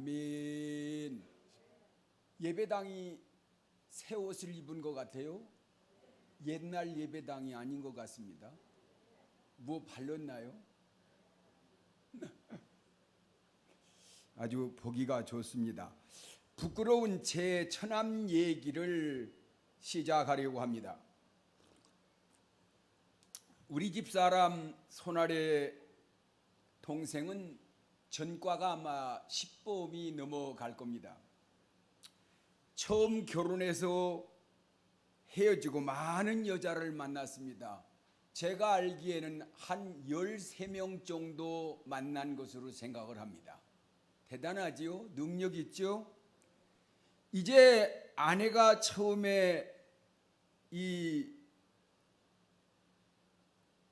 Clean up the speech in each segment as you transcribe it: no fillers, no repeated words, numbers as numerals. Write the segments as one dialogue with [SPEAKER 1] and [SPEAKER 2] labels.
[SPEAKER 1] 아멘. 예배당이 새 옷을 입은 것 같아요. 옛날 예배당이 아닌 것 같습니다. 뭐 발랐나요? 아주 보기가 좋습니다. 부끄러운 제 처남 얘기를 시작하려고 합니다. 우리 집사람 손아래 동생은 전과가 아마 10범이 넘어갈 겁니다. 처음 결혼해서 헤어지고 많은 여자를 만났습니다. 제가 알기에는 한 13명 정도 만난 것으로 생각을 합니다. 대단하지요? 능력 있죠? 이제 아내가 처음에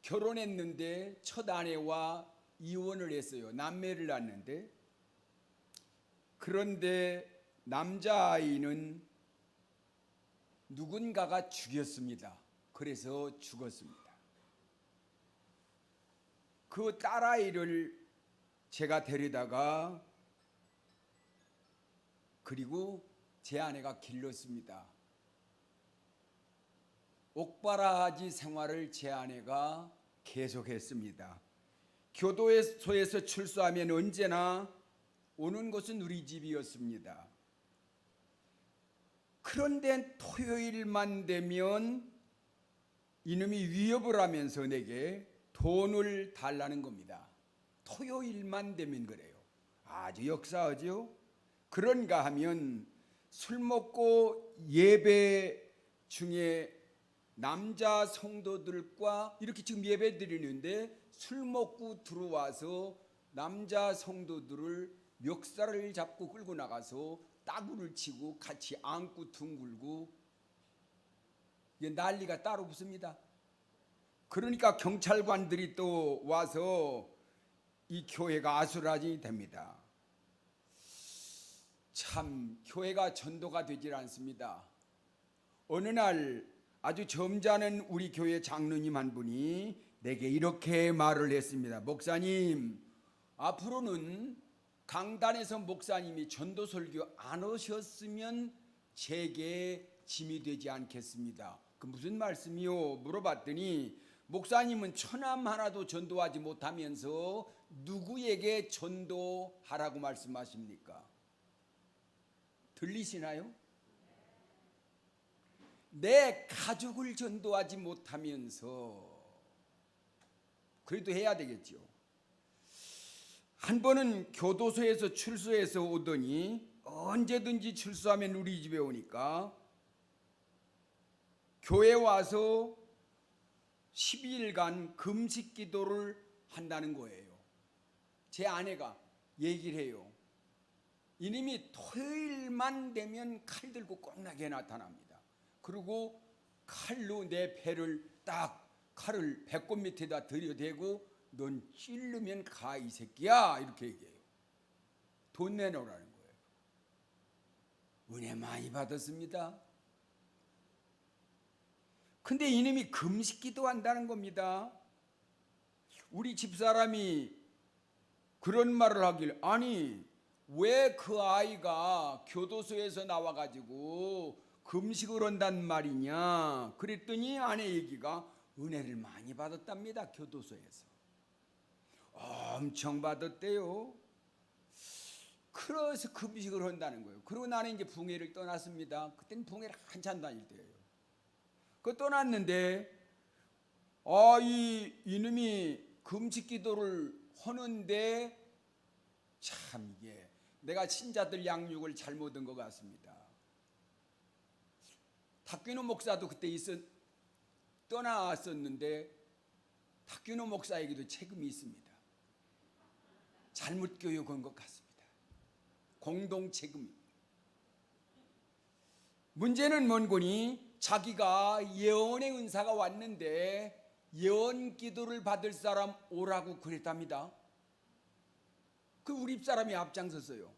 [SPEAKER 1] 결혼했는데 첫 아내와 이혼을 했어요. 남매를 낳았는데, 그런데 남자아이는 누군가가 죽였습니다. 그래서 죽었습니다. 그 딸아이를 제가 데려다가 그리고 제 아내가 길렀습니다. 옥바라지 생활을 제 아내가 계속했습니다. 교도소에서 출소하면 언제나 오는 곳은 우리 집이었습니다. 그런데 토요일만 되면 이놈이 위협을 하면서 내게 돈을 달라는 겁니다. 토요일만 되면 그래요. 아주 역사하죠. 그런가 하면 술 먹고 예배 중에 남자 성도들과 이렇게 지금 예배 드리는데 술 먹고 들어와서 남자 성도들을 멱살을 잡고 끌고 나가서 따구를 치고 같이 안고 둥글고 난리가 따로 없습니다. 그러니까 경찰관들이 또 와서 이 교회가 아수라장이 됩니다. 참 교회가 전도가 되질 않습니다. 어느 날 아주 점잖은 우리 교회 장로님 한 분이 내게 이렇게 말을 했습니다. 목사님, 앞으로는 강단에서 목사님이 전도 설교 안 하셨으면 제게 짐이 되지 않겠습니다. 그 무슨 말씀이요? 물어봤더니 목사님은 처남 하나도 전도하지 못하면서 누구에게 전도하라고 말씀하십니까? 들리시나요? 내 가족을 전도하지 못하면서 그래도 해야 되겠죠. 한 번은 교도소에서 출소해서 오더니 언제든지 출소하면 우리 집에 오니까 교회 와서 12일간 금식 기도를 한다는 거예요. 제 아내가 얘기를 해요. 이님이 토요일만 되면 칼 들고 꼼나게 나타납니다. 그리고 칼로 내 배를 딱 칼을 배꼽 밑에다 들여대고 넌 찔르면 가 이 새끼야 이렇게 얘기해요. 돈 내놓으라는 거예요. 은혜 많이 받았습니다. 근데 이놈이 금식기도 한다는 겁니다. 우리 집사람이 그런 말을 하길, 아니 왜 그 아이가 교도소에서 나와가지고 금식을 한단 말이냐 그랬더니 아내 얘기가 은혜를 많이 받았답니다. 교도소에서 엄청 받았대요. 그래서 금식을 한다는 거예요. 그리고 나는 이제 붕해를 떠났습니다. 그때는 붕해를 한참 다닐 때예요. 그 떠났는데 이놈이 금식 기도를 하는데 참 이게 내가 신자들 양육을 잘못한 것 같습니다. 탁균호 목사도 그때 떠났었는데 탁균호 목사에게도 책임이 있습니다. 잘못 교육한 것 같습니다. 공동 책임입니다. 문제는 뭔 거니? 자기가 예언의 은사가 왔는데 예언 기도를 받을 사람 오라고 그랬답니다. 그 우리 집사람이 앞장섰어요.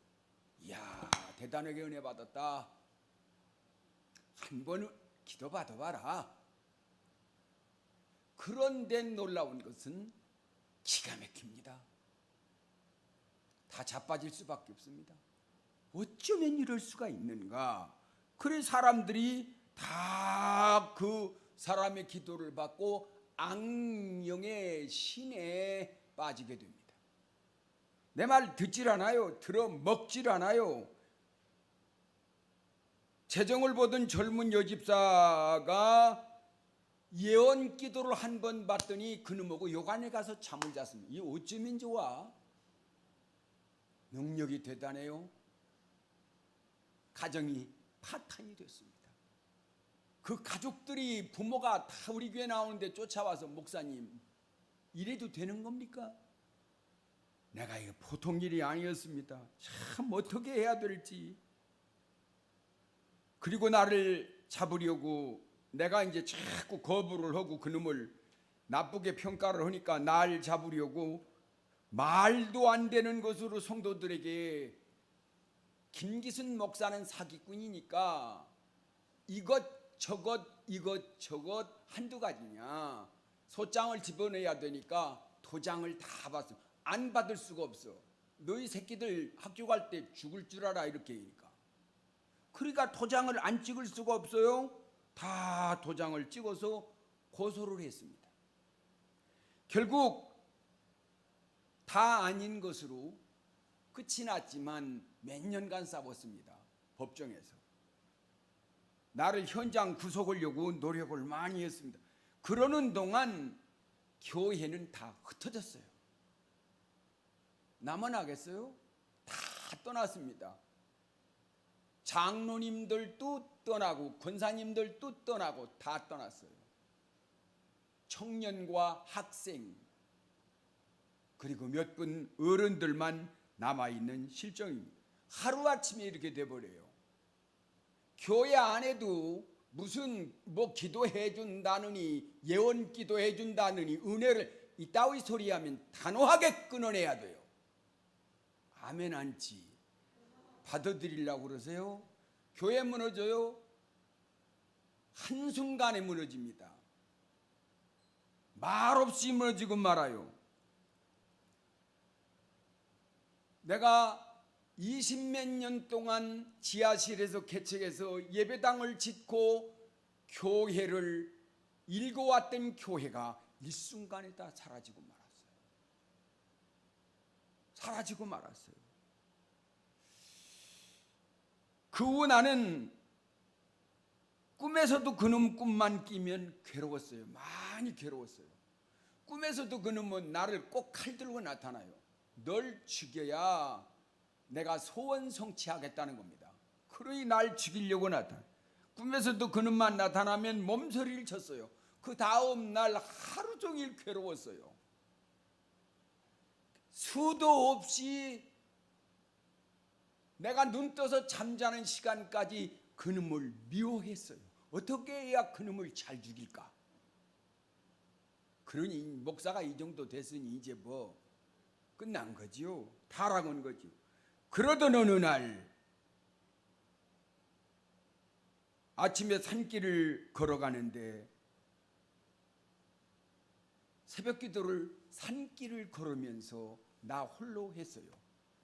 [SPEAKER 1] 이야 대단하게 은혜 받았다. 한 번 기도 받아봐라. 그런데 놀라운 것은 기가 막힙니다. 다 자빠질 수밖에 없습니다. 어쩌면 이럴 수가 있는가? 그래 사람들이 다 그 사람의 기도를 받고 악령의 신에 빠지게 됩니다. 내 말 듣질 않아요. 들어 먹질 않아요. 재정을 보던 젊은 여집사가 예언 기도를 한 번 받더니 그놈하고 요간에 가서 잠을 잤습니다. 이 어쩌면 좋아? 능력이 대단해요. 가정이 파탄이 됐습니다. 그 가족들이 부모가 다 우리 교회 나오는데 쫓아와서 목사님 이래도 되는 겁니까? 내가 이거 보통 일이 아니었습니다. 참 어떻게 해야 될지. 그리고 나를 잡으려고 내가 이제 자꾸 거부를 하고 그놈을 나쁘게 평가를 하니까 날 잡으려고 말도 안 되는 것으로 성도들에게 김기순 목사는 사기꾼이니까 이것저것 한두 가지냐, 소장을 집어넣어야 되니까 도장을 다 받았어. 안 받을 수가 없어. 너희 새끼들 학교 갈 때 죽을 줄 알아 이렇게 하니까. 그러니까 도장을 안 찍을 수가 없어요. 다 도장을 찍어서 고소를 했습니다. 결국 다 아닌 것으로 끝이 났지만 몇 년간 싸웠습니다. 법정에서. 나를 현장 구속하려고 노력을 많이 했습니다. 그러는 동안 교회는 다 흩어졌어요. 나만 하겠어요? 다 떠났습니다. 장로님들도 떠나고 권사님들도 떠나고 다 떠났어요. 청년과 학생 그리고 몇 분 어른들만 남아있는 실정입니다. 하루아침에 이렇게 돼버려요. 교회 안에도 무슨 기도해 준다느니 예언 기도해 준다느니 은혜를 이따위 소리하면 단호하게 끊어내야 돼요. 아멘 안지 받아들이려고 그러세요? 교회 무너져요? 한순간에 무너집니다. 말없이 무너지고 말아요. 내가 20몇 년 동안 지하실에서 개척해서 예배당을 짓고 교회를 일궈왔던 교회가 일순간에 다 사라지고 말았어요. 사라지고 말았어요. 그 후 나는 꿈에서도 그놈 꿈만 끼면 괴로웠어요. 많이 괴로웠어요. 꿈에서도 그놈은 나를 꼭 칼 들고 나타나요. 널 죽여야 내가 소원 성취하겠다는 겁니다. 그러니 날 죽이려고 나타나요. 꿈에서도 그놈만 나타나면 몸서리를 쳤어요. 그 다음 날 하루 종일 괴로웠어요. 수도 없이 내가 눈 떠서 잠자는 시간까지 그놈을 미워했어요. 어떻게 해야 그놈을 잘 죽일까? 그러니 목사가 이 정도 됐으니 이제 끝난 거지요. 타락한 거지요. 그러던 어느 날 아침에 산길을 걸어가는데 새벽 기도를 산길을 걸으면서 나 홀로 했어요.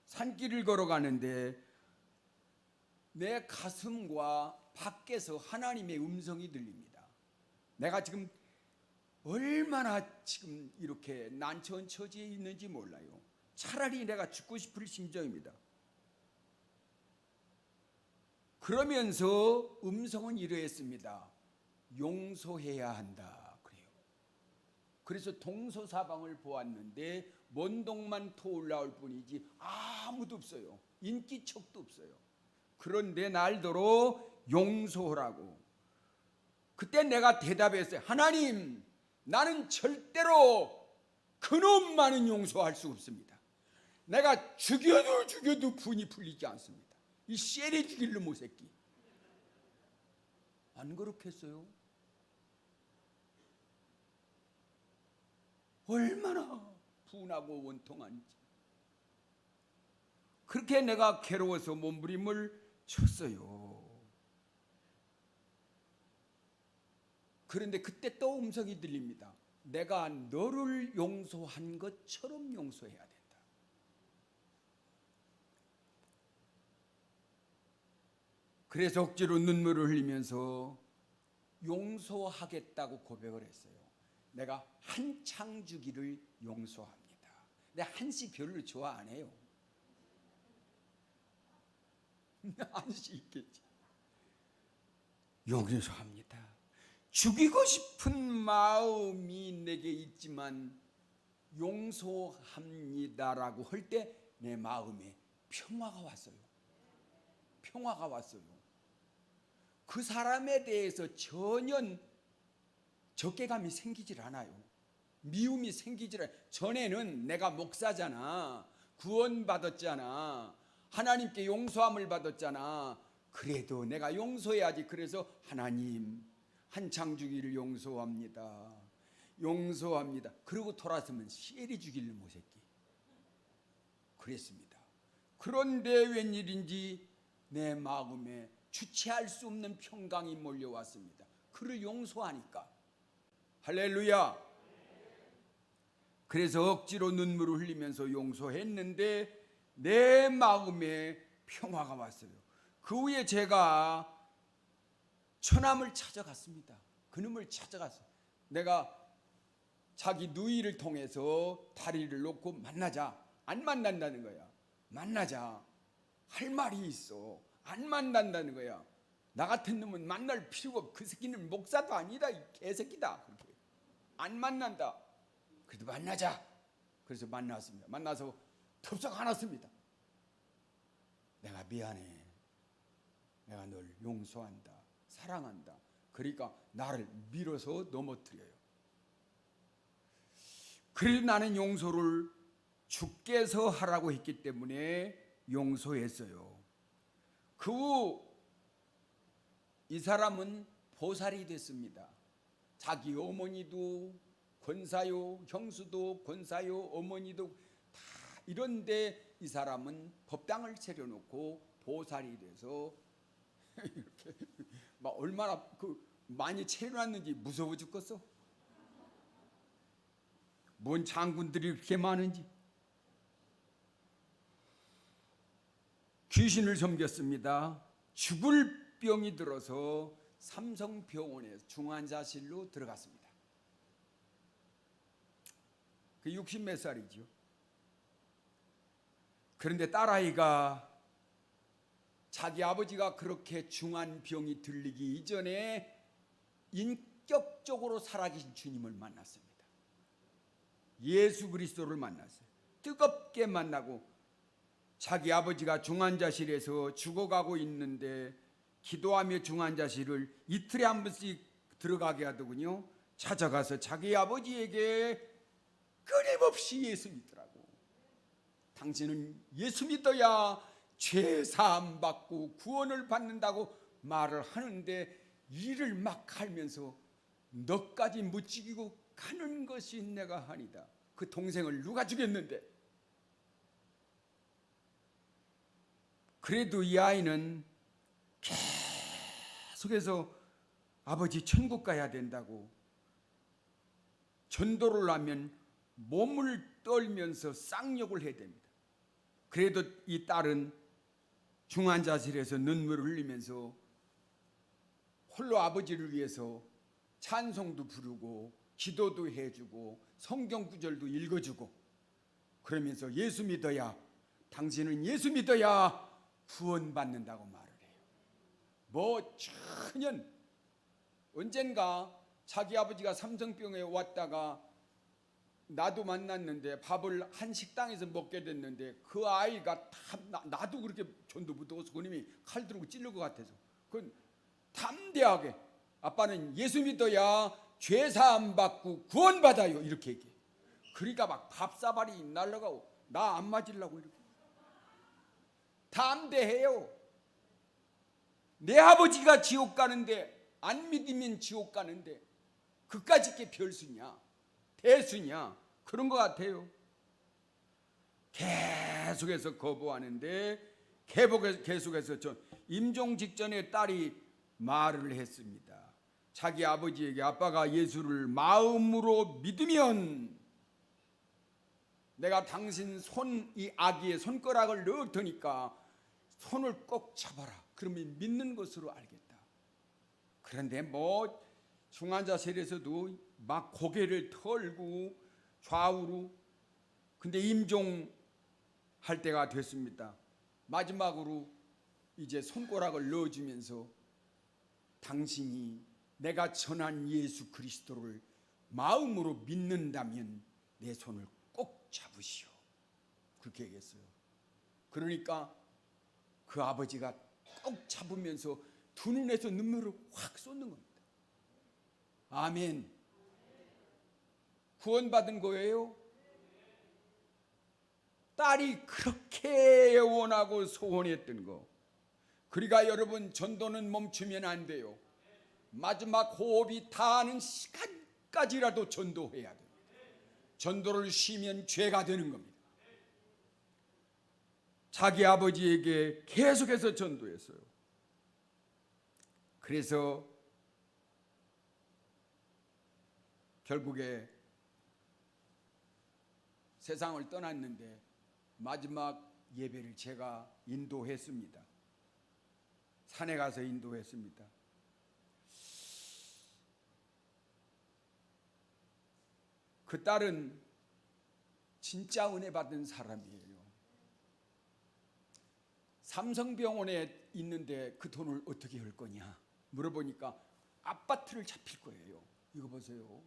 [SPEAKER 1] 산길을 걸어가는데 내 가슴과 밖에서 하나님의 음성이 들립니다. 내가 지금 얼마나 지금 이렇게 난처한 처지에 있는지 몰라요. 차라리 내가 죽고 싶을 심정입니다. 그러면서 음성은 이러했습니다. 용서해야 한다 그래요. 그래서 동서사방을 보았는데 먼동만 터올라올 뿐이지 아무도 없어요. 인기척도 없어요. 그런데 날도록 용서하라고. 그때 내가 대답했어요. 하나님, 나는 절대로 그놈만은 용서할 수 없습니다. 내가 죽여도 분이 풀리지 않습니다. 이 쎄리 죽일 놈의 새끼. 안 그렇겠어요? 얼마나 분하고 원통한지. 그렇게 내가 괴로워서 몸부림을 쳤어요. 그런데 그때 또 음성이 들립니다. 내가 너를 용서한 것처럼 용서해야 된다. 그래서 억지로 눈물을 흘리면서 용서하겠다고 고백을 했어요. 내가 한창주기를 용서합니다. 근데 한씨 별로 좋아 안 해요. 한씨 있겠지. 용서합니다. 죽이고 싶은 마음이 내게 있지만 용서합니다라고 할 때 내 마음에 평화가 왔어요. 평화가 왔어요. 그 사람에 대해서 전혀 적개감이 생기질 않아요. 미움이 생기질 않아요. 전에는 내가 목사잖아, 구원받았잖아, 하나님께 용서함을 받았잖아, 그래도 내가 용서해야지. 그래서 하나님 한창주기를 용서합니다. 용서합니다. 그러고 돌아서면 시애리 죽일 모새끼 그랬습니다. 그런데 웬일인지 내 마음에 주체할 수 없는 평강이 몰려왔습니다. 그를 용서하니까. 할렐루야. 그래서 억지로 눈물을 흘리면서 용서했는데 내 마음에 평화가 왔어요. 그 후에 제가 처남을 찾아갔습니다. 그놈을 찾아갔어요. 내가 자기 누이를 통해서 다리를 놓고 만나자. 안 만난다는 거야. 만나자. 할 말이 있어. 안 만난다는 거야. 나 같은 놈은 만날 필요가 없고 그 새끼는 목사도 아니다. 이 개새끼다. 그렇게. 안 만난다. 그래도 만나자. 그래서 만났습니다. 만나서 덥석 안았습니다. 내가 미안해. 내가 널 용서한다. 사랑한다. 그러니까 나를 밀어서 넘어뜨려요. 그래도 나는 용서를 주께서 하라고 했기 때문에 용서했어요. 그 후 이 사람은 보살이 됐습니다. 자기 어머니도 권사요, 형수도 권사요, 어머니도 다 이런데 이 사람은 법당을 차려놓고 보살이 돼서 이렇게 막 얼마나 많이 차려놨는지 무서워 죽겠어. 뭔 장군들이 그렇게 많은지. 귀신을 섬겼습니다. 죽을 병이 들어서 삼성병원에 중환자실로 들어갔습니다. 그 60 몇 살이죠. 그런데 딸아이가 자기 아버지가 그렇게 중한 병이 들리기 이전에 인격적으로 살아계신 주님을 만났습니다. 예수 그리스도를 만났어요. 뜨겁게 만나고 자기 아버지가 중환자실에서 죽어가고 있는데 기도하며 중환자실을 이틀에 한 번씩 들어가게 하더군요. 찾아가서 자기 아버지에게 끊임없이 예수 믿더라고. 당신은 예수 믿어야 죄 사함 받고 구원을 받는다고 말을 하는데 이를 막 하면서 너까지 못 죽이고 가는 것이 내가 하니다. 그 동생을 누가 죽였는데. 그래도 이 아이는 계속해서 아버지 천국 가야 된다고 전도를 하면 몸을 떨면서 쌍욕을 해야 됩니다. 그래도 이 딸은 중환자실에서 눈물을 흘리면서 홀로 아버지를 위해서 찬송도 부르고 기도도 해주고 성경 구절도 읽어주고 그러면서 예수 믿어야, 당신은 예수 믿어야 구원받는다고 말을 해요. 뭐 천년 언젠가 자기 아버지가 삼성병에 왔다가 나도 만났는데 밥을 한 식당에서 먹게 됐는데 그 아이가 다 나도 그렇게 전도 붙어서 그놈이 칼 들고 찔릴 것 같아서 그건 담대하게 아빠는 예수 믿어야 죄사함 받고 구원받아요 이렇게 얘기해. 그러니까 막 밥사발이 날라가고 나 안 맞으려고 이렇게 담대해요. 내 아버지가 지옥 가는데 안 믿으면 지옥 가는데 그까짓 게 별수냐 대수냐 그런 것 같아요. 계속해서 거부하는데 계속해서 임종 직전에 딸이 말을 했습니다. 자기 아버지에게 아빠가 예수를 마음으로 믿으면 내가 당신 이 아기의 손가락을 넣을 테니까 손을 꼭 잡아라. 그러면 믿는 것으로 알겠다. 그런데 중환자실에서도 막 고개를 털고 좌우로, 근데 임종할 때가 됐습니다. 마지막으로 이제 손가락을 넣어주면서 당신이 내가 전한 예수 그리스도를 마음으로 믿는다면 내 손을 꼭 잡으시오. 그렇게 얘기했어요. 그러니까 그 아버지가 꼭 잡으면서 두 눈에서 눈물을 확 쏟는 겁니다. 아멘. 구원받은 거예요. 딸이 그렇게 원하고 소원했던 거. 그러니까 여러분, 전도는 멈추면 안 돼요. 마지막 호흡이 닿는 시간까지라도 전도해야 돼요. 전도를 쉬면 죄가 되는 겁니다. 자기 아버지에게 계속해서 전도했어요. 그래서 결국에 세상을 떠났는데 마지막 예배를 제가 인도했습니다. 산에 가서 인도했습니다. 그 딸은 진짜 은혜 받은 사람이에요. 삼성병원에 있는데 그 돈을 어떻게 할 거냐 물어보니까 아파트를 잡힐 거예요. 이거 보세요.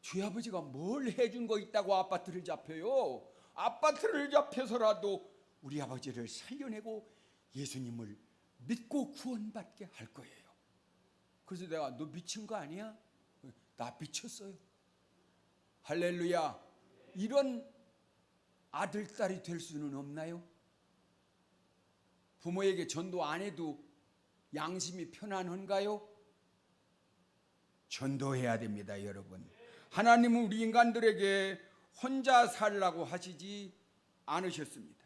[SPEAKER 1] 주의 아버지가 뭘 해준 거 있다고 아파트를 잡혀요? 아파트를 잡혀서라도 우리 아버지를 살려내고 예수님을 믿고 구원받게 할 거예요. 그래서 내가 너 미친 거 아니야? 나 미쳤어요. 할렐루야. 이런 아들, 딸이 될 수는 없나요? 부모에게 전도 안 해도 양심이 편안한가요? 전도해야 됩니다, 여러분. 하나님은 우리 인간들에게 혼자 살라고 하시지 않으셨습니다.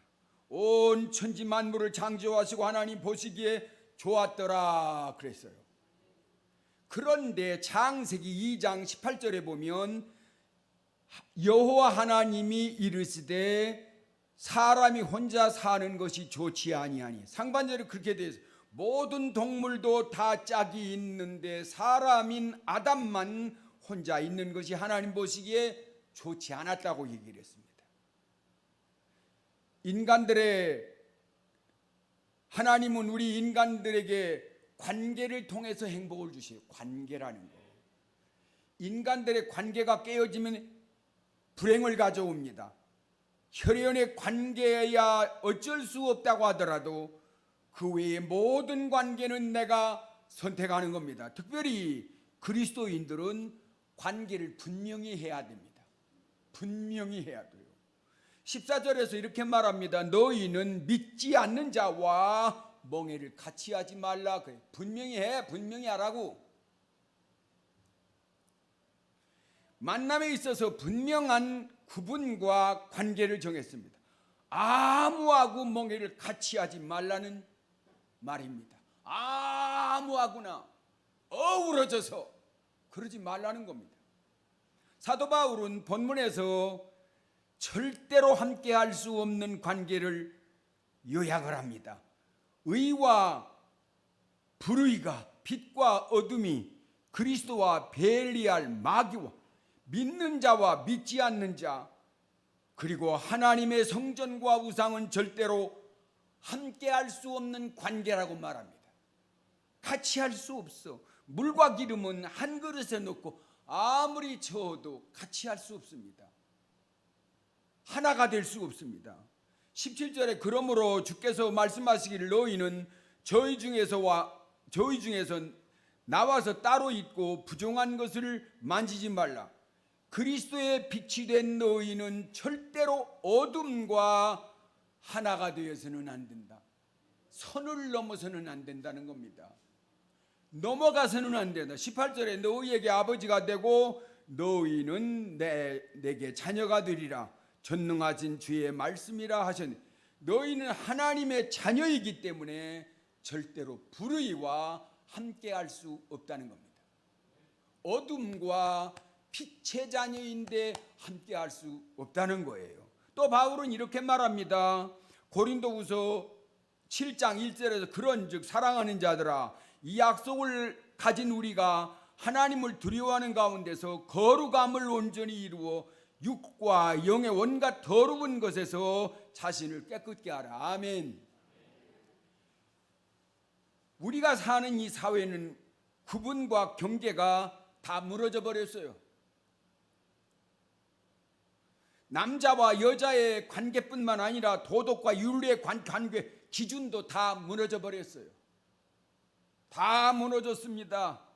[SPEAKER 1] 온 천지 만물을 창조하시고 하나님 보시기에 좋았더라 그랬어요. 그런데 창세기 2장 18절에 보면 여호와 하나님이 이르시되 사람이 혼자 사는 것이 좋지 아니하니, 상반절에 그렇게 되어 있어요. 모든 동물도 다 짝이 있는데 사람인 아담만 혼자 있는 것이 하나님 보시기에 좋지 않았다고 얘기를 했습니다. 하나님은 우리 인간들에게 관계를 통해서 행복을 주셔요. 관계라는 거. 인간들의 관계가 깨어지면 불행을 가져옵니다. 혈연의 관계야 어쩔 수 없다고 하더라도 그 외의 모든 관계는 내가 선택하는 겁니다. 특별히 그리스도인들은 관계를 분명히 해야 됩니다. 분명히 해야 돼요. 14절에서 이렇게 말합니다. 너희는 믿지 않는 자와 멍해를 같이 하지 말라. 분명히 해. 분명히 하라고. 만남에 있어서 분명한 구분과 관계를 정했습니다. 아무하고 멍해를 같이 하지 말라는 말입니다. 아무하고나 어우러져서 그러지 말라는 겁니다. 사도 바울은 본문에서 절대로 함께 할 수 없는 관계를 요약을 합니다. 의와 불의가, 빛과 어둠이 그리스도와 벨리알 마귀와 믿는 자와 믿지 않는 자, 그리고 하나님의 성전과 우상은 절대로 함께 할 수 없는 관계라고 말합니다. 같이 할 수 없어. 물과 기름은 한 그릇에 넣고 아무리 저어도 같이 할 수 없습니다. 하나가 될 수 없습니다. 17절에 그러므로 주께서 말씀하시기를 너희는 저희 중에서 나와서 따로 있고 부정한 것을 만지지 말라. 그리스도의 빛이 된 너희는 절대로 어둠과 하나가 되어서는 안 된다. 선을 넘어서는 안 된다는 겁니다. 넘어가서는 안 된다. 18절에 너희에게 아버지가 되고 너희는 내게 자녀가 되리라. 전능하신 주의 말씀이라 하셨네. 너희는 하나님의 자녀이기 때문에 절대로 불의와 함께 할 수 없다는 겁니다. 어둠과 빛의 자녀인데 함께 할 수 없다는 거예요. 또 바울은 이렇게 말합니다. 고린도후서 7장 1절에서 그런즉 사랑하는 자들아 이 약속을 가진 우리가 하나님을 두려워하는 가운데서 거룩함을 온전히 이루어 육과 영의 온갖 더러운 것에서 자신을 깨끗게 하라. 아멘. 우리가 사는 이 사회는 구분과 경계가 다 무너져 버렸어요. 남자와 여자의 관계뿐만 아니라 도덕과 윤리의 관계 기준도 다 무너져 버렸어요. 다 무너졌습니다.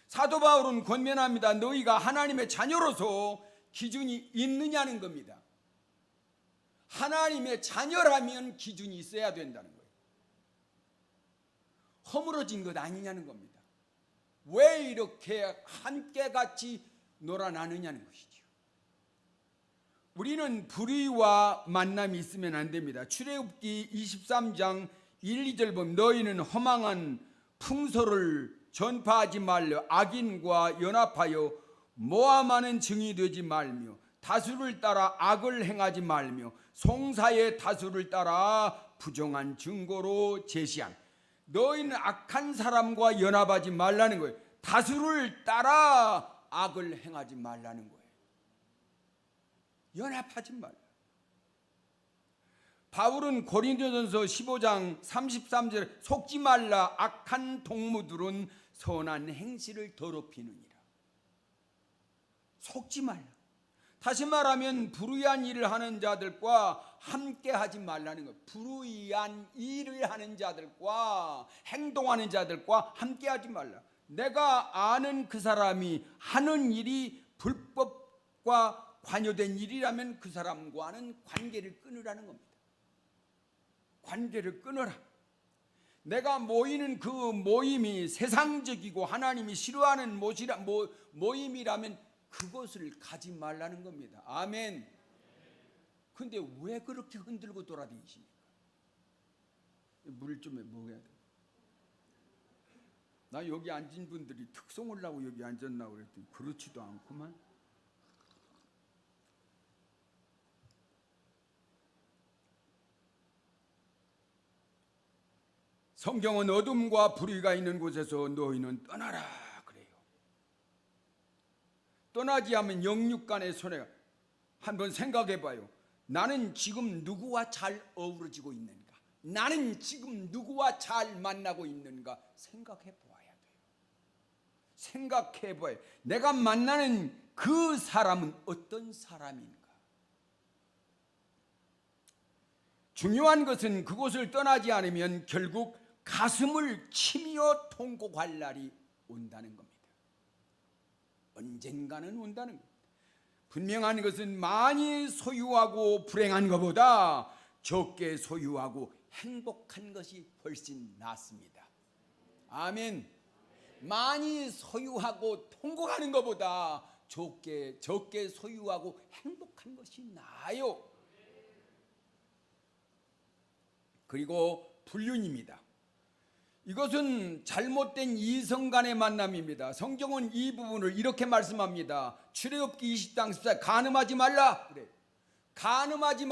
[SPEAKER 1] 사도 바울은 권면합니다. 너희가 하나님의 자녀로서 기준이 있느냐는 겁니다. 하나님의 자녀라면 기준이 있어야 된다는 거예요. 허물어진 것 아니냐는 겁니다. 왜 이렇게 함께 같이 놀아나느냐는 것이죠. 우리는 불의와 만남이 있으면 안 됩니다. 출애굽기 23장 1, 2절 보면 너희는 허망한 풍소를 전파하지 말려 악인과 연합하여 모함하는 증이 되지 말며 다수를 따라 악을 행하지 말며 송사의 다수를 따라 부정한 증거로 제시한 너희는 악한 사람과 연합하지 말라는 거예요. 다수를 따라 악을 행하지 말라는 거예요. 연합하지 말라. 바울은 고린도전서 15장 33절에 속지 말라 악한 동무들은 선한 행실을 더럽히느니라. 속지 말라. 다시 말하면 불의한 일을 하는 자들과 함께 하지 말라는 것. 불의한 일을 하는 자들과 행동하는 자들과 함께 하지 말라. 내가 아는 그 사람이 하는 일이 불법과 관여된 일이라면 그 사람과는 관계를 끊으라는 겁니다. 관계를 끊어라. 내가 모이는 그 모임이 세상적이고 하나님이 싫어하는 모임이라면 그것을 가지 말라는 겁니다. 아멘. 근데 왜 그렇게 흔들고 돌아다니십니까? 물 좀 먹어야 돼. 나 여기 앉은 분들이 특송을 하고 여기 앉았나 그랬더니 그렇지도 않구만. 성경은 어둠과 불의가 있는 곳에서 너희는 떠나라 그래요. 떠나지 않으면 영육간의 손해가. 한번 생각해 봐요. 나는 지금 누구와 잘 어우러지고 있는가? 나는 지금 누구와 잘 만나고 있는가? 생각해 보아야 돼요. 생각해 봐요. 내가 만나는 그 사람은 어떤 사람인가? 중요한 것은 그곳을 떠나지 않으면 결국 가슴을 치며 통곡할 날이 온다는 겁니다. 언젠가는 온다는 겁니다. 분명한 것은 많이 소유하고 불행한 것보다 적게 소유하고 행복한 것이 훨씬 낫습니다. 아멘. 많이 소유하고 통곡하는 것보다 적게 소유하고 행복한 것이 나아요. 그리고 불륜입니다. 이것은 잘못된 이성 간의 만남입니다. 성경은 이 부분을 이렇게 말씀합니다. 출애굽기 20장 14 간음하지 말라 그래. 간음하지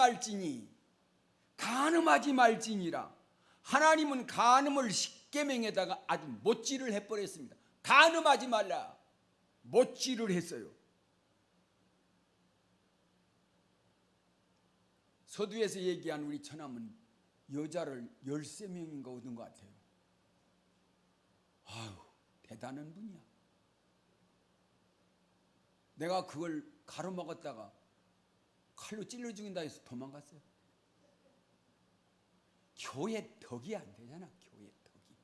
[SPEAKER 1] 말지니라. 하나님은 간음을 십계명에다가 아주 못질을 해버렸습니다. 간음하지 말라. 못질을 했어요. 서두에서 얘기한 우리 처남은 여자를 13명인가 얻은 것 같아요. 아유, 대단한 분이야. 내가 그걸 가로막았다가 칼로 찔러 죽인다 해서 도망갔어요. 교회 덕이 안 되잖아. 교회 덕이.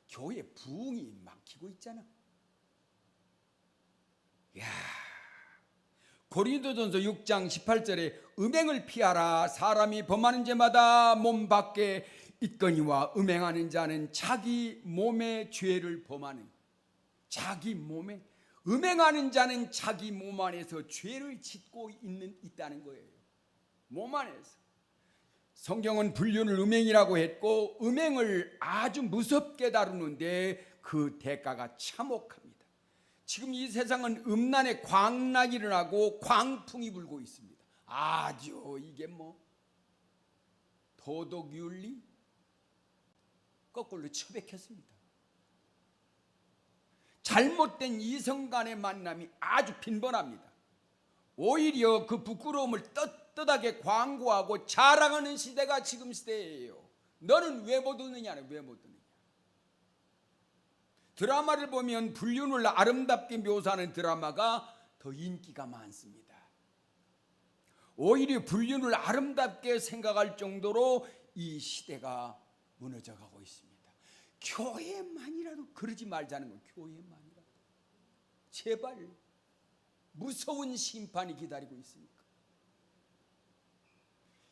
[SPEAKER 1] 교회 부흥이 막히고 있잖아. 야, 고린도전서 6장 18절에 음행을 피하라. 사람이 범하는 죄마다 몸 밖에 있거니와 음행하는 자는 자기 몸의 죄를 범하는. 자기 몸에 음행하는 자는 자기 몸 안에서 죄를 짓고 있다는 거예요. 몸 안에서. 성경은 불륜을 음행이라고 했고 음행을 아주 무섭게 다루는데 그 대가가 참혹합니다. 지금 이 세상은 음란의 광락이 일어나고 광풍이 불고 있습니다. 아주 이게 도덕윤리 거꾸로 처백했습니다. 잘못된 이성 간의 만남이 아주 빈번합니다. 오히려 그 부끄러움을 떳떳하게 광고하고 자랑하는 시대가 지금 시대예요. 너는 왜 못 오느냐는 왜 못 오느냐. 드라마를 보면 불륜을 아름답게 묘사하는 드라마가 더 인기가 많습니다. 오히려 불륜을 아름답게 생각할 정도로 이 시대가 무너져 가고 있습니다. 교회만이라도 그러지 말자는 거. 교회만이라도 제발, 무서운 심판이 기다리고 있으니까.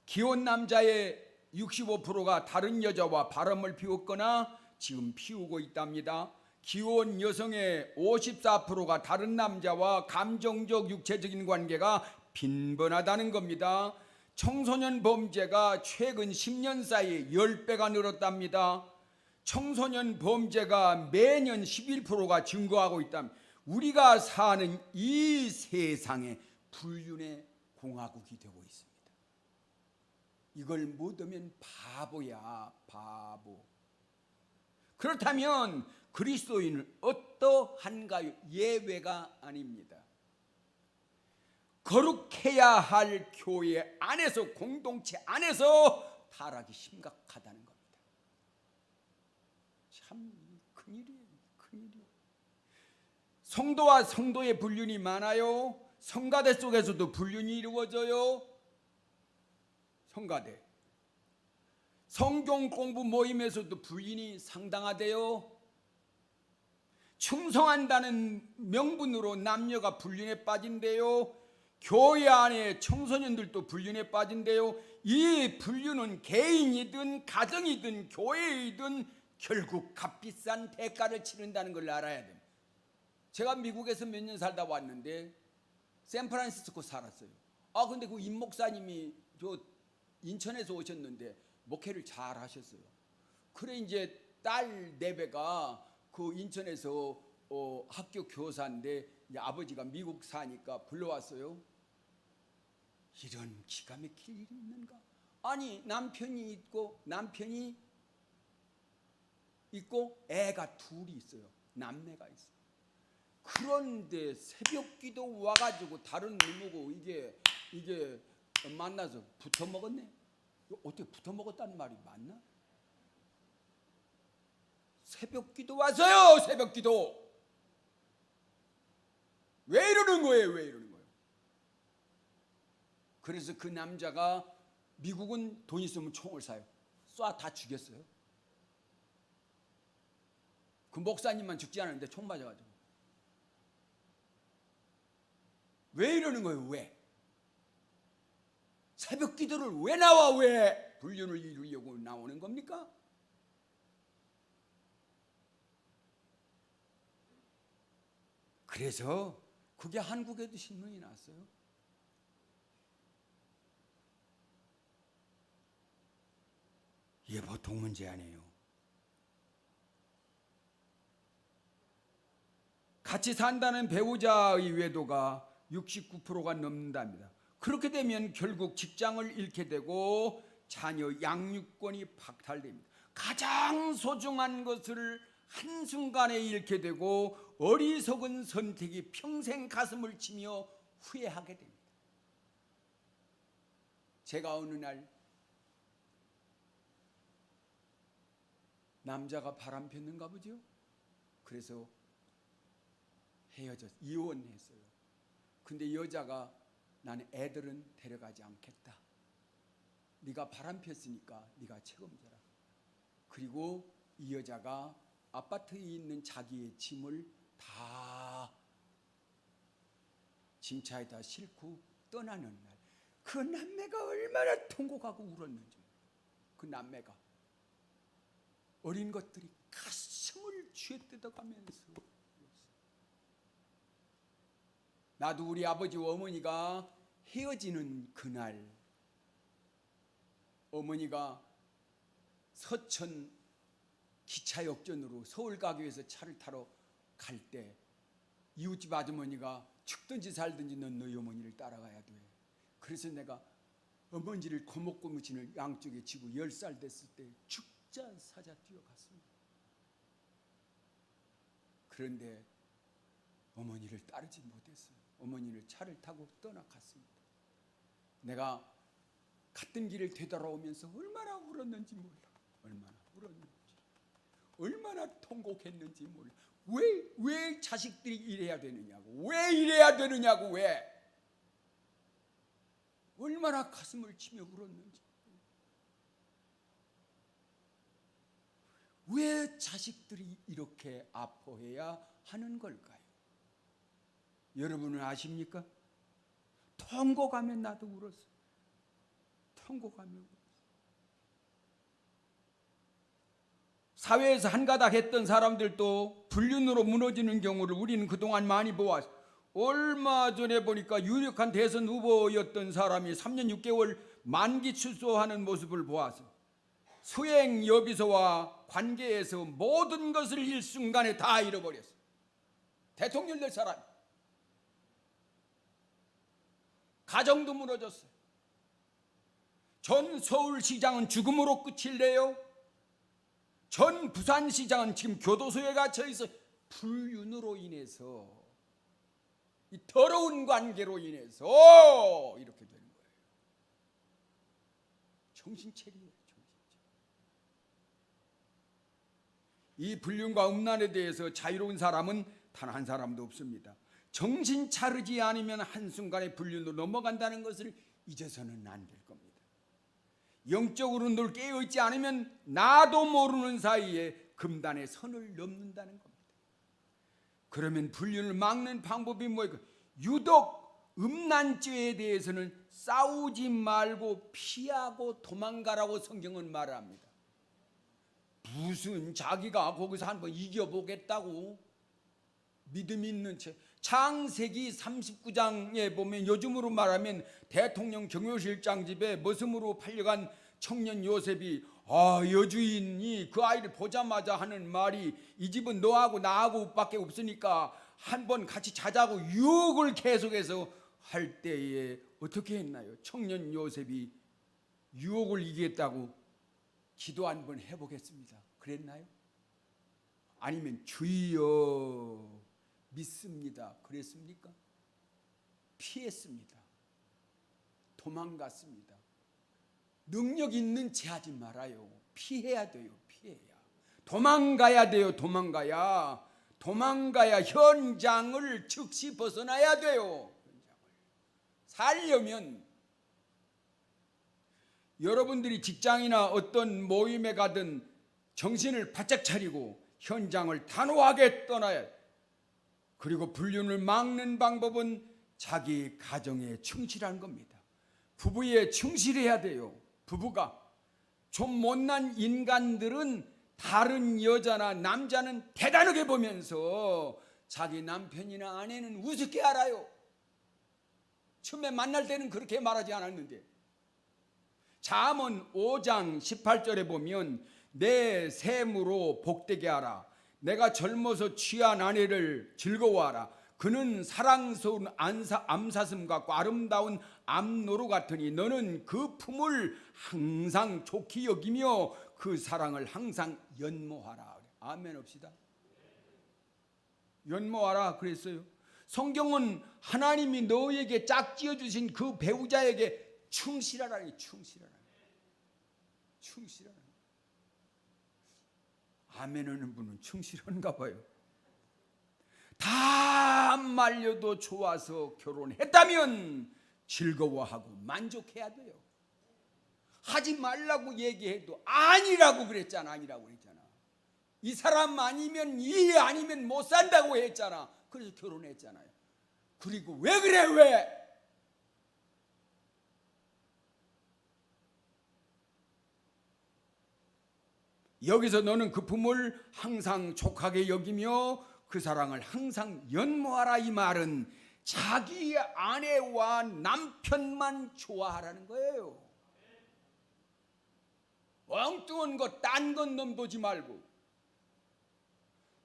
[SPEAKER 1] 기혼 남자의 65%가 다른 여자와 바람을 피웠거나 지금 피우고 있답니다. 기혼 여성의 54%가 다른 남자와 감정적 육체적인 관계가 빈번하다는 겁니다. 청소년 범죄가 최근 10년 사이에 10배가 늘었답니다. 청소년 범죄가 매년 11%가 증가하고 있다면 우리가 사는 이 세상에 불륜의 공화국이 되고 있습니다. 이걸 못하면 바보야, 바보. 그렇다면 그리스도인은 어떠한가요? 예외가 아닙니다. 거룩해야 할 교회 안에서, 공동체 안에서 타락이 심각하다는 겁니다. 참 큰일이에요, 큰일이에요. 성도와 성도의 불륜이 많아요. 성가대 속에서도 불륜이 이루어져요. 성가대, 성경 공부 모임에서도 불륜이 상당하대요. 충성한다는 명분으로 남녀가 불륜에 빠진대요. 교회 안에 청소년들도 불륜에 빠진대요. 이 불륜은 개인이든 가정이든 교회이든 결국 값비싼 대가를 치른다는 걸 알아야 됩니다. 제가 미국에서 몇 년 살다 왔는데 샌프란시스코 살았어요. 근데 그 임 목사님이 저 인천에서 오셨는데 목회를 잘 하셨어요. 그래 이제 딸 네배가 그 인천에서 학교 교사인데 이제 아버지가 미국 사니까 불러왔어요. 이런 기가 막힐 일이 있는가? 아니 남편이 있고 애가 둘이 있어요. 남매가 있어요. 그런데 새벽기도 와가지고 다른 이모고 이게 만나서 붙어 먹었네. 어떻게 붙어 먹었다는 말이 맞나? 새벽기도 와서요. 새벽기도. 왜 이러는 거예요? 왜 이러는 거예요? 그래서 그 남자가, 미국은 돈 있으면 총을 쏴요. 쏴 다 죽였어요. 그 목사님만 죽지 않았는데 총 맞아가지고. 왜 이러는 거예요? 왜? 새벽 기도를 왜 나와? 왜 불륜을 이루려고 나오는 겁니까? 그래서 그게 한국에도 신문이 났어요. 이게 보통 문제 아니에요. 같이 산다는 배우자의 외도가 69%가 넘는답니다. 그렇게 되면 결국 직장을 잃게 되고 자녀 양육권이 박탈됩니다. 가장 소중한 것을 한순간에 잃게 되고 어리석은 선택이 평생 가슴을 치며 후회하게 됩니다. 제가 어느 날 남자가 바람 폈는가 보죠. 그래서 이혼했어요. 근데 여자가 나는 애들은 데려가지 않겠다. 네가 바람 폈으니까 네가 책임져라. 그리고 이 여자가 아파트에 있는 자기의 짐을 다 짐차에다 싣고 떠나는 날, 그 남매가 얼마나 통곡하고 울었는지. 그 남매가, 어린 것들이 가슴을 쥐어뜯어가면서, 나도 우리 아버지와 어머니가 헤어지는 그날, 어머니가 서천 기차역전으로 서울 가기 위해서 차를 타러 갈 때 이웃집 아주머니가 죽든지 살든지 넌 너희 어머니를 따라가야 돼. 그래서 내가 어머니를 고목고무신을 양쪽에 쥐고 10살 됐을 때 죽자 사자 뛰어갔습니다. 그런데 어머니를 따르지 못했어요. 어머니를 차를 타고 떠나갔습니다. 내가 갔던 길을 되돌아오면서 얼마나 울었는지 몰라. 얼마나 울었는지, 얼마나 통곡했는지 몰라. 왜 자식들이 이래야 되느냐고, 왜 이래야 되느냐고, 왜 얼마나 가슴을 치며 울었는지, 왜 자식들이 이렇게 아파해야 하는 걸까요? 여러분은 아십니까? 통곡하면 나도 울었어요. 통곡하며 울었어요. 사회에서 한가닥 했던 사람들도 불륜으로 무너지는 경우를 우리는 그동안 많이 보았어요. 얼마 전에 보니까 유력한 대선 후보였던 사람이 3년 6개월 만기 출소하는 모습을 보았어요. 수행 여비소와 관계에서 모든 것을 일순간에 다 잃어버렸어요. 대통령 될 사람, 가정도 무너졌어요. 전 서울시장은 죽음으로 끝을 내요. 전 부산시장은 지금 교도소에 갇혀 있어. 불륜으로 인해서, 이 더러운 관계로 인해서 이렇게 되는 거예요. 정신 차리에요. 이 불륜과 음란에 대해서 자유로운 사람은 단 한 사람도 없습니다. 정신 차리지 않으면 한순간에 불륜으로 넘어간다는 것을 잊어서는 안 될 겁니다. 영적으로 늘 깨어있지 않으면 나도 모르는 사이에 금단의 선을 넘는다는 겁니다. 그러면 불륜을 막는 방법이 뭐예요? 유독 음란죄에 대해서는 싸우지 말고 피하고 도망가라고 성경은 말합니다. 무슨 자기가 거기서 한번 이겨보겠다고 믿음 있는 채. 창세기 39장에 보면 요즘으로 말하면 대통령 경호실장 집에 머슴으로 팔려간 청년 요셉이 여주인이 그 아이를 보자마자 하는 말이 이 집은 너하고 나하고 밖에 없으니까 한번 같이 자자고 유혹을 계속해서 할 때에 어떻게 했나요? 청년 요셉이 유혹을 이기겠다고 기도 한번 해보겠습니다. 그랬나요? 아니면 주여 믿습니다. 그랬습니까? 피했습니다. 도망갔습니다. 능력 있는 채 하지 말아요. 피해야 돼요. 피해야. 도망가야 돼요. 도망가야 현장을 즉시 벗어나야 돼요. 살려면 여러분들이 직장이나 어떤 모임에 가든 정신을 바짝 차리고 현장을 단호하게 떠나야 돼요. 그리고 불륜을 막는 방법은 자기 가정에 충실한 겁니다. 부부에 충실해야 돼요. 부부가 좀 못난 인간들은 다른 여자나 남자는 대단하게 보면서 자기 남편이나 아내는 우습게 알아요. 처음에 만날 때는 그렇게 말하지 않았는데, 잠언 5장 18절에 보면 내 샘으로 복되게 하라. 내가 젊어서 취한 아내를 즐거워하라. 그는 사랑스러운 암사슴 같고 아름다운 암노루 같으니 너는 그 품을 항상 좋게 여기며 그 사랑을 항상 연모하라. 아멘 합시다. 연모하라 그랬어요. 성경은 하나님이 너에게 짝지어 주신 그 배우자에게 충실하라니. 충실하라. 아멘 하는 분은 충실한가 봐요. 다 말려도 좋아서 결혼했다면 즐거워하고 만족해야 돼요. 하지 말라고 얘기해도 아니라고 그랬잖아. 이 사람 아니면 이 아니면 못 산다고 했잖아. 그래서 결혼했잖아요. 그리고 왜 그래 왜? 여기서 너는 그 품을 항상 족하게 여기며 그 사랑을 항상 연모하라. 이 말은 자기 아내와 남편만 좋아하라는 거예요. 엉뚱한 것, 딴 건 넘보지 말고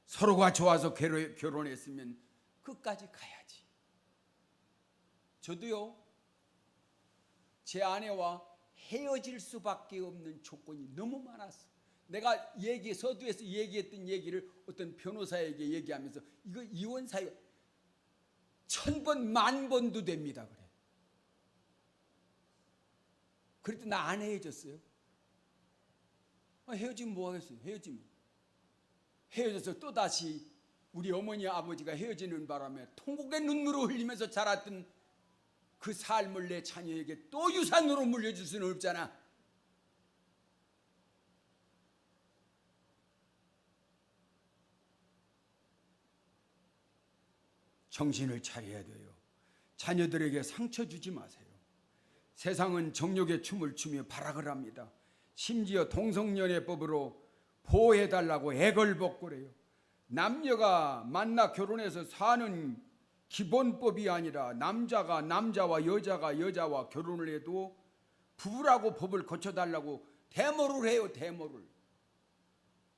[SPEAKER 1] 서로가 좋아서 결혼했으면 끝까지 가야지. 저도요, 제 아내와 헤어질 수밖에 없는 조건이 너무 많았어. 내가 서두에서 얘기했던 얘기를 어떤 변호사에게 얘기하면서 이거 이혼 사유 1000번 10,000번도 됩니다. 그래. 그래도 나 안 헤어졌어요. 헤어지면 뭐 하겠어요? 헤어져서 또다시 우리 어머니 아버지가 헤어지는 바람에 통곡의 눈물을 흘리면서 자랐던 그 삶을 내 자녀에게 또 유산으로 물려줄 수는 없잖아. 정신을 차려야 돼요. 자녀들에게 상처 주지 마세요. 세상은 정욕의 춤을 추며 발악을 합니다. 심지어 동성연애법으로 보호해달라고 애걸복걸해요. 남녀가 만나 결혼해서 사는 기본법이 아니라 남자가 남자와 여자가 여자와 결혼을 해도 부부라고 법을 고쳐달라고 데모를 해요. 데모를.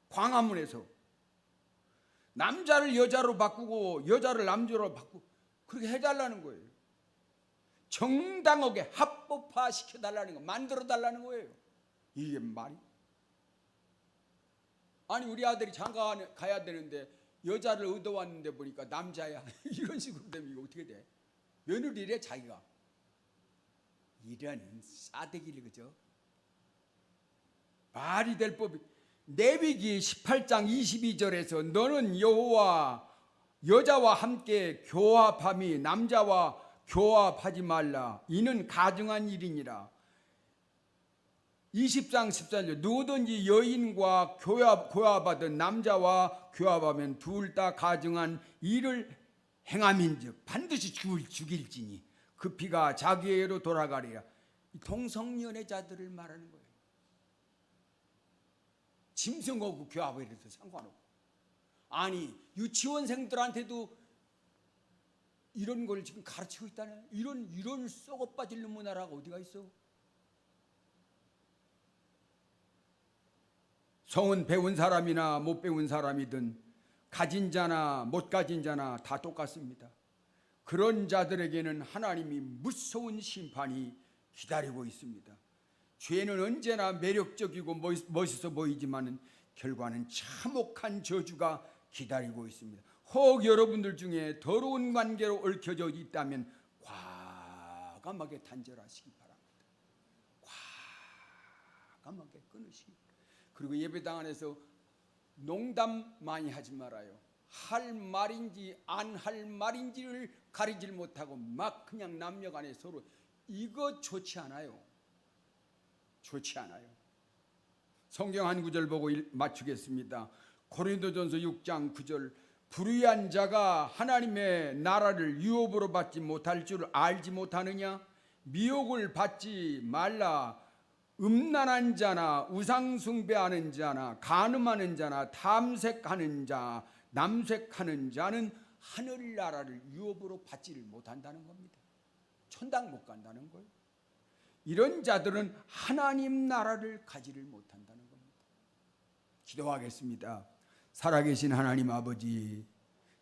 [SPEAKER 1] 광화문에서 남자를 여자로 바꾸고 여자를 남자로 바꾸고 그렇게 해달라는 거예요. 정당하게 합법화 시켜달라는 거, 만들어달라는 거예요. 이게 말이? 아니 우리 아들이 장가 가야 되는데 여자를 얻어왔는데 보니까 남자야. 이런 식으로 되면 이거 어떻게 돼? 며느리래 자기가. 이런 싸대기를, 그죠? 말이 될 법이. 레위기 18장 22절에서 너는 여호와 여자와 함께 교합함이 남자와 교합하지 말라. 이는 가증한 일이니라. 20장 14절 누구든지 여인과 교합하든 남자와 교합하면 둘 다 가증한 일을 행함인즉 반드시 죽일지니 그 피가 자기에게로 돌아가리라. 동성연애자들을 말하는 거예요. 짐승하고 교합을 해도 상관없고. 아니 유치원생들한테도 이런 걸 지금 가르치고 있다네. 이런 썩어빠질 놈의 나라가 어디가 있어? 성은 배운 사람이나 못 배운 사람이든 가진 자나 못 가진 자나 다 똑같습니다. 그런 자들에게는 하나님이 무서운 심판이 기다리고 있습니다. 죄는 언제나 매력적이고 멋있어 보이지만 결과는 참혹한 저주가 기다리고 있습니다. 혹 여러분들 중에 더러운 관계로 얽혀져 있다면 과감하게 단절하시기 바랍니다. 과감하게 끊으시기. 그리고 예배당 안에서 농담 많이 하지 말아요. 할 말인지 안 할 말인지를 가리질 못하고 막 그냥 남녀 간에 서로, 이거 좋지 않아요. 좋지 않아요. 성경 한 구절 보고 맞추겠습니다. 고린도전서 6장 9절 불의한 자가 하나님의 나라를 유업으로 받지 못할 줄 알지 못하느냐? 미혹을 받지 말라. 음란한 자나 우상숭배하는 자나 간음하는 자나 탐색하는 자 남색하는 자는 하늘나라를 유업으로 받지를 못한다는 겁니다. 천당 못 간다는 거예요. 이런 자들은 하나님 나라를 가지를 못한다는 겁니다. 기도하겠습니다. 살아계신 하나님 아버지,